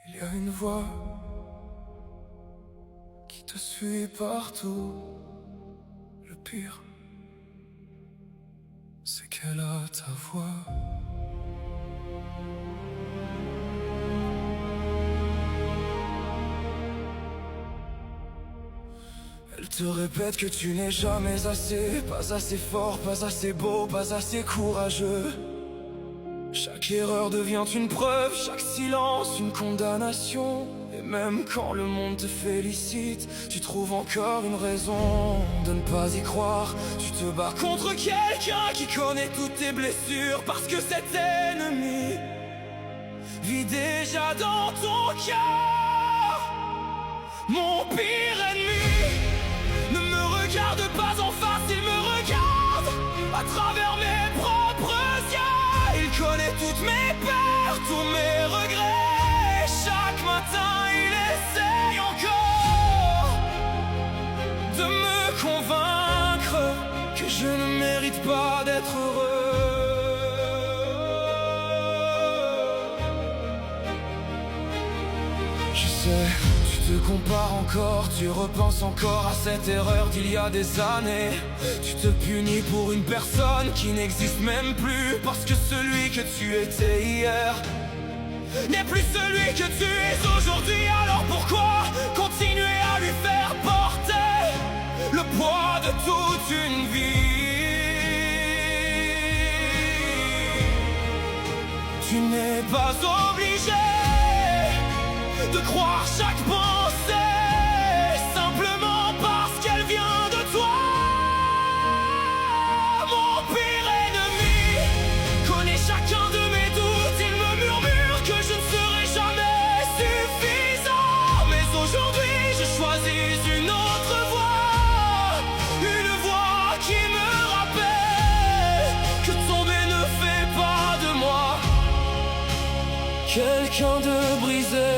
Il y a une voix qui te suit partout. Le pire, c'est qu'elle a ta voix. Elle te répète que tu n'es jamais assez, pas assez fort, pas assez beau, pas assez courageux. Chaque erreur devient une preuve, chaque silence une condamnation. Et même quand le monde te félicite, tu trouves encore une raison de ne pas y croire. Tu te bats contre quelqu'un qui connaît toutes tes blessures, parce que cet ennemi vit déjà dans ton cœur. Mon pire ennemi ne me regarde pas en face, il me regarde à travers mes propres yeux. Il connaît toutes mes peurs, tous mes regrets. Chaque matin il essaye encore de me convaincre que je ne mérite pas d'être heureux. Je sais, tu te compares encore, tu repenses encore à cette erreur d'il y a des années. Tu te punis pour une personne qui n'existe même plus, parce que celui que tu étais hier n'est plus celui que tu es aujourd'hui. Alors pourquoi continuer à lui faire porter le poids de toute une vie? Tu n'es pas obligé de croire chaque pensée simplement parce qu'elle vient de toi. Mon pire ennemi connaît chacun de mes doutes. Il me murmure que je ne serai jamais suffisant. Mais aujourd'hui je choisis une autre voie, une voie qui me rappelle que tomber ne fait pas de moi quelqu'un de brisé.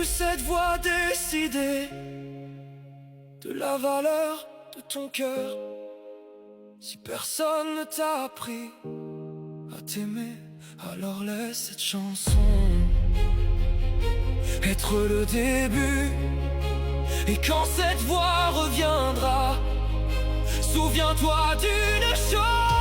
Cette voix décidée de la valeur de ton cœur. Si personne ne t'a appris à t'aimer, alors laisse cette chanson être le début. Et quand cette voix reviendra, souviens-toi d'une chose: